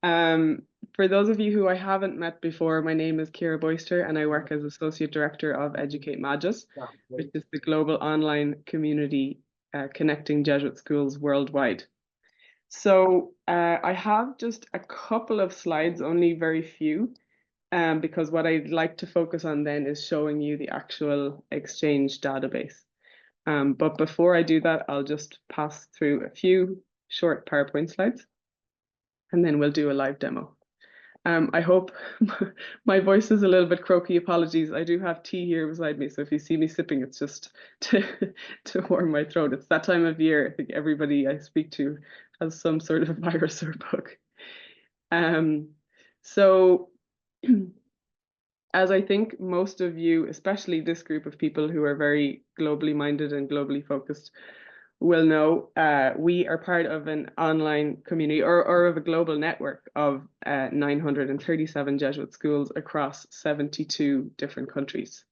Um, for those of you who I haven't met before, my name is Kira Boyster and I work as Associate Director of Educate Magis, which is the global online community connecting Jesuit schools worldwide. So I have just a couple of slides, only very few, because what I'd like to focus on then is showing you the actual Exchange database. But before I do that, I'll just pass through a few short PowerPoint slides and then we'll do a live demo. I hope my voice is a little bit croaky. Apologies. I do have tea here beside me, so if you see me sipping, it's just to warm my throat. It's that time of year. I think everybody I speak to has some sort of virus or bug. So as I think most of you, especially this group of people who are very globally minded and globally focused, will know, we are part of an online community or of a global network of 937 Jesuit schools across 72 different countries.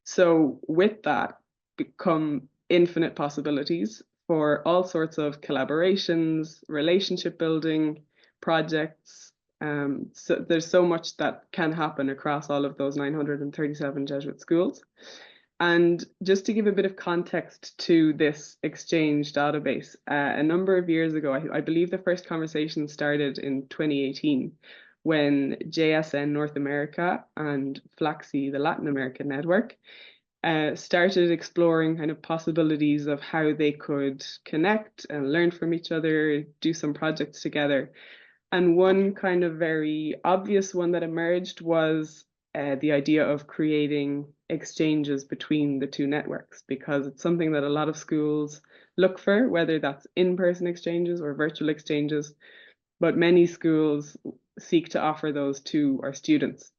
So with that become infinite possibilities for all sorts of collaborations, relationship building, projects. So there's so much that can happen across all of those 937 Jesuit schools. And just to give a bit of context to this Exchange database, a number of years ago, I believe the first conversation started in 2018 when JSN North America and FLAXI, the Latin American network, started exploring kind of possibilities of how they could connect and learn from each other, do some projects together. And one kind of very obvious one that emerged was the idea of creating exchanges between the two networks, because it's something that a lot of schools look for, whether that's in-person exchanges or virtual exchanges, but many schools seek to offer those to our students.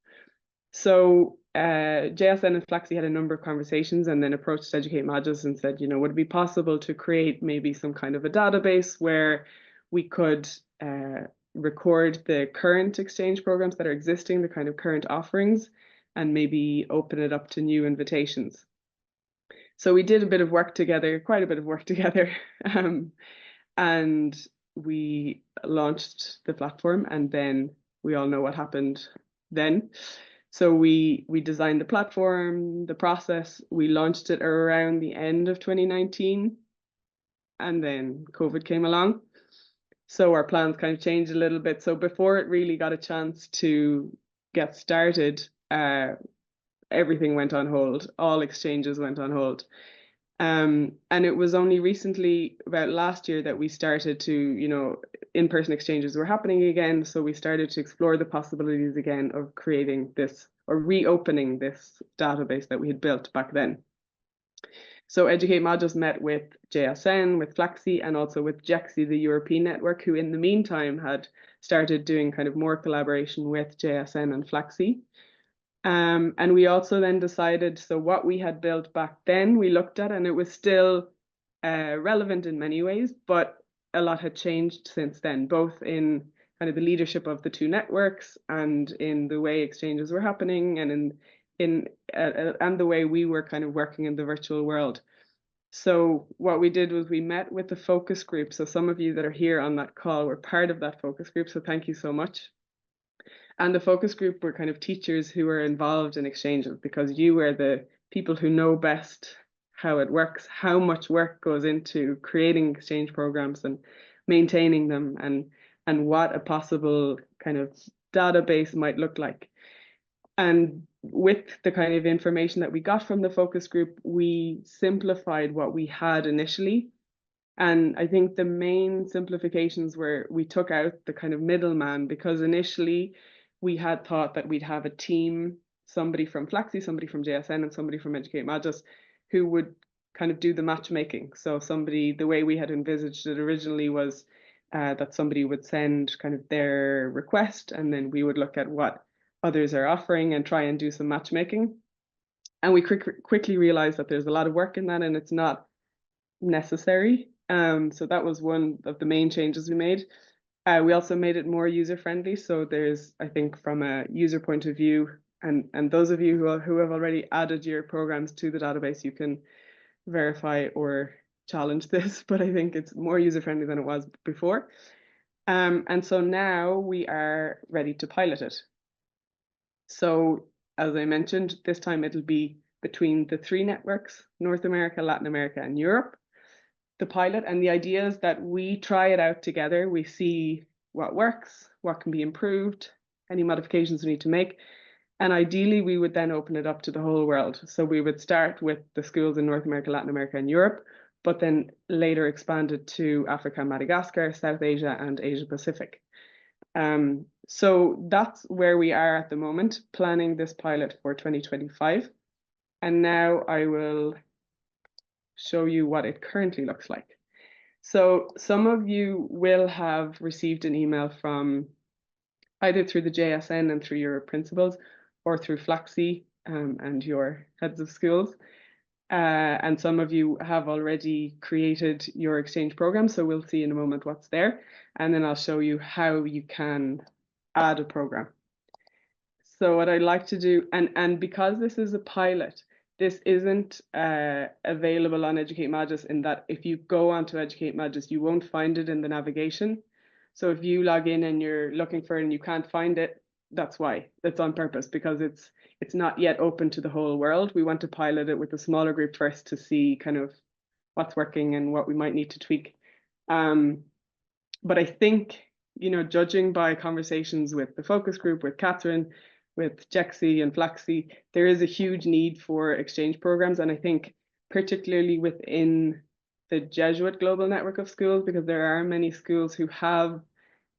So JSN and FLAXI had a number of conversations and then approached Educate Magis and said, would it be possible to create maybe some kind of a database where we could record the current exchange programs that are existing, the kind of current offerings, and maybe open it up to new invitations. So we did a bit of work together, quite a bit of work together, and we launched the platform, and then we all know what happened then. So we designed the platform, the process, we launched it around the end of 2019, and then COVID came along. So our plans kind of changed a little bit. So before it really got a chance to get started, everything went on hold. All exchanges went on hold. And it was only recently, about last year, that we started to, in-person exchanges were happening again. So we started to explore the possibilities again of creating this or reopening this database that we had built back then. So Educate Magis met with JSN, with FLAXI, and also with JEXI, the European network, who in the meantime had started doing kind of more collaboration with JSN and FLAXI. And we also then decided, so what we had built back then, we looked at, and it was still relevant in many ways, but a lot had changed since then, both in kind of the leadership of the two networks and in the way exchanges were happening and and the way we were kind of working in the virtual world. So what we did was we met with the focus group. So some of you that are here on that call were part of that focus group. So thank you so much. And the focus group were kind of teachers who were involved in exchanges, because you are the people who know best how it works, how much work goes into creating exchange programs and maintaining them, and what a possible kind of database might look like. And with the kind of information that we got from the focus group, we simplified what we had initially. And I think the main simplifications were we took out the kind of middleman, because initially we had thought that we'd have a team, somebody from FLAXI, somebody from JSN, and somebody from Educate Magis, who would kind of do the matchmaking. So somebody, the way we had envisaged it originally was that somebody would send kind of their request, and then we would look at what others are offering and try and do some matchmaking. And we quickly realized that there's a lot of work in that and it's not necessary. So that was one of the main changes we made. We also made it more user-friendly. So there's, I think, from a user point of view, and those of you who have already added your programs to the database, you can verify or challenge this, but I think it's more user-friendly than it was before. And so now we are ready to pilot it. So as I mentioned, this time it'll be between the three networks, North America, Latin America, and Europe, the pilot. And the idea is that we try it out together. We see what works, what can be improved, any modifications we need to make. And ideally, we would then open it up to the whole world. So we would start with the schools in North America, Latin America, and Europe, but then later expand it to Africa, Madagascar, South Asia, and Asia Pacific. So that's where we are at the moment, planning this pilot for 2025. And now I will show you what it currently looks like. So some of you will have received an email from either through the JSN and through your principals, or through Flaxi and your heads of schools. And some of you have already created your exchange program, so we'll see in a moment what's there. And then I'll show you how you can add a program. So what I'd like to do, and because this is a pilot, this isn't available on Educate Magis, in that if you go onto Educate Magis, you won't find it in the navigation. So if you log in and you're looking for it and you can't find it, that's why. It's on purpose, because it's not yet open to the whole world. We want to pilot it with a smaller group first to see kind of what's working and what we might need to tweak. But I think, judging by conversations with the focus group, with Catherine, with Jexi and Flaxi, there is a huge need for exchange programs. And I think particularly within the Jesuit Global Network of Schools, because there are many schools who have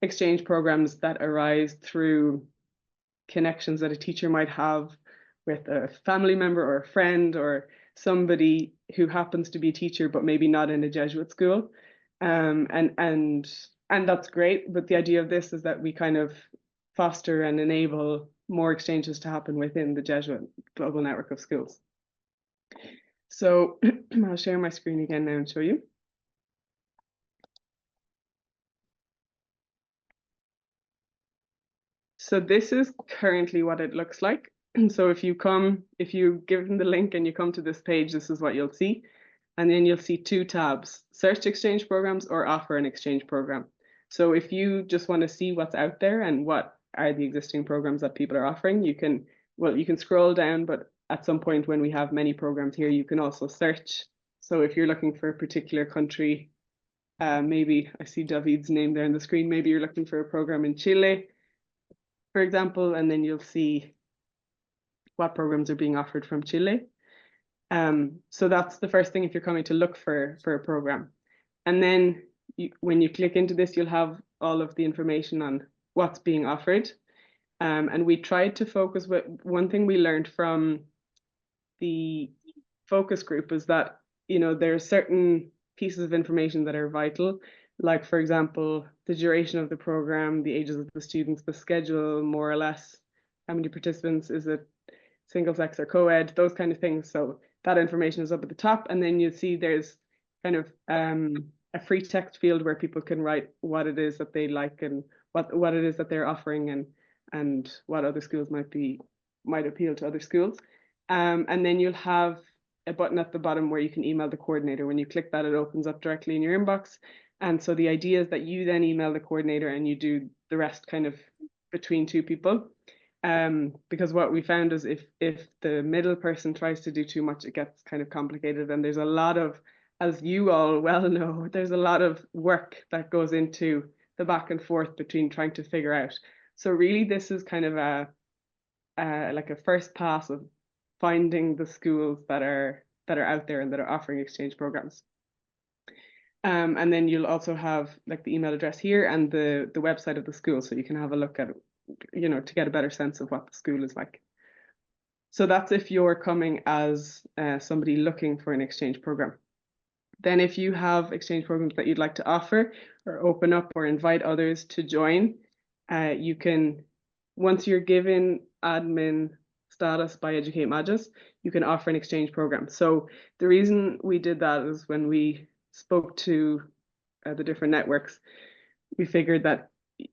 exchange programs that arise through connections that a teacher might have with a family member or a friend or somebody who happens to be a teacher, but maybe not in a Jesuit school. And that's great. But the idea of this is that we kind of foster and enable more exchanges to happen within the Jesuit Global Network of Schools. So I'll share my screen again now and show you. So this is currently what it looks like. So if you give them the link and you come to this page, this is what you'll see. And then you'll see two tabs: search exchange programs or offer an exchange program. So if you just want to see what's out there and what are the existing programs that people are offering, you can scroll down, but at some point when we have many programs here, you can also search. So if you're looking for a particular country, maybe I see David's name there on the screen, maybe you're looking for a program in Chile, for example, and then you'll see what programs are being offered from Chile. So that's the first thing if you're coming to look for a program. And then when you click into this, you'll have all of the information on what's being offered. And we tried to focus with one thing we learned from the focus group is that, there are certain pieces of information that are vital, like, for example, the duration of the program, the ages of the students, the schedule, more or less, how many participants, is it single sex or co-ed, those kind of things. So that information is up at the top, and then you see there's kind of a free text field where people can write what it is that they like and what it is that they're offering and what other schools might appeal to other schools. And then you'll have a button at the bottom where you can email the coordinator. When you click that, it opens up directly in your inbox. And so the idea is that you then email the coordinator and you do the rest kind of between two people. Because what we found is if the middle person tries to do too much, it gets kind of complicated. And there's a lot of, as you all well know, there's a lot of work that goes into the back and forth between trying to figure out. So really, this is kind of like a first pass of finding the schools that are out there and that are offering exchange programs. And then you'll also have like the email address here and the website of the school, so you can have a look at it, to get a better sense of what the school is like. So that's if you're coming as somebody looking for an exchange program. Then if you have exchange programs that you'd like to offer or open up or invite others to join, you can, once you're given admin status by Educate Magis, you can offer an exchange program. So the reason we did that is when we spoke to the different networks, we figured that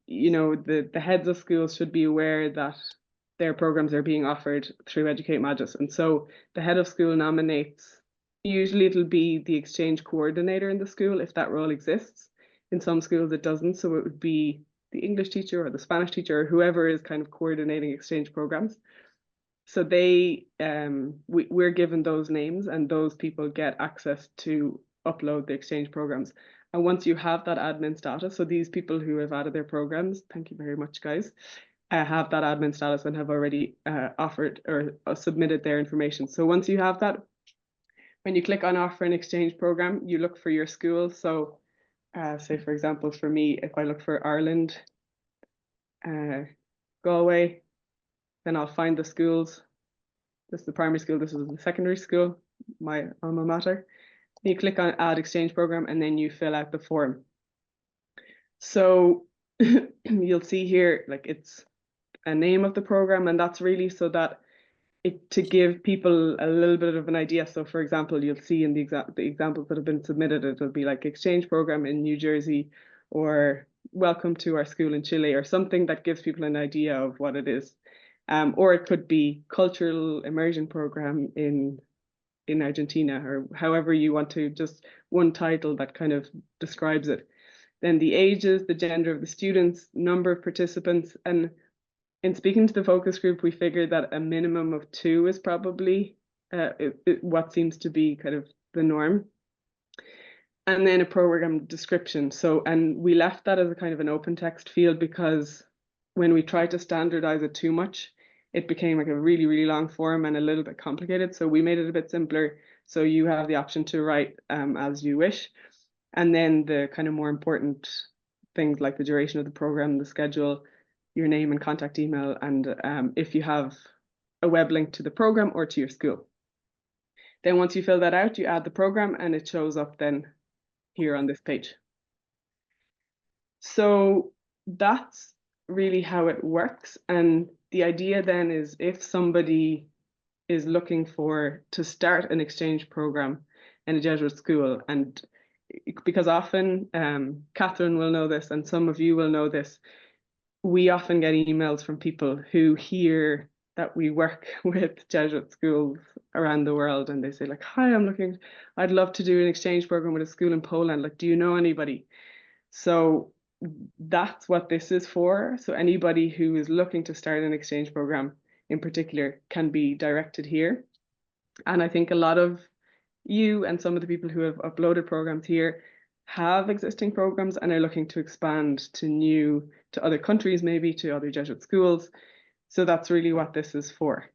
the heads of schools should be aware that their programs are being offered through Educate Magis. And so the head of school nominates, usually it'll be the exchange coordinator in the school if that role exists. In some schools it doesn't, so it would be the English teacher or the Spanish teacher or whoever is kind of coordinating exchange programs. So we're given those names, and those people get access to upload the exchange programs. And once you have that admin status, so these people who have added their programs, thank you very much, guys, have that admin status and have already offered or submitted their information. So once you have that, when you click on offer an exchange program, you look for your school. So say, for example, for me, if I look for Ireland, Galway, then I'll find the schools. This is the primary school, this is the secondary school, my alma mater. You click on add exchange program and then you fill out the form. So you'll see here, like, it's a name of the program, and that's really so that to give people a little bit of an idea. So for example, you'll see in the examples that have been submitted, it'll be like exchange program in New Jersey, or welcome to our school in Chile, or something that gives people an idea of what it is. Or it could be cultural immersion program in Argentina, or however you want to, just one title that kind of describes it. Then the ages, the gender of the students, number of participants. And in speaking to the focus group, we figured that a minimum of 2 is probably what seems to be kind of the norm. And then a program description. So, and we left that as a kind of an open text field, because when we tried to standardize it too much, it became like a really, really long form and a little bit complicated. So we made it a bit simpler. So you have the option to write as you wish. And then the kind of more important things like the duration of the program, the schedule, your name and contact email, and if you have a web link to the program or to your school. Then once you fill that out, you add the program and it shows up then here on this page. So that's really how it works. And the idea then is, if somebody is looking to start an exchange program in a Jesuit school, and because often, Catherine will know this and some of you will know this, we often get emails from people who hear that we work with Jesuit schools around the world, and they say like, hi, I'd love to do an exchange program with a school in Poland. Like, do you know anybody? So that's what this is for. So anybody who is looking to start an exchange program in particular can be directed here. And I think a lot of you and some of the people who have uploaded programs here have existing programs and are looking to expand to other countries, maybe to other Jesuit schools. So that's really what this is for.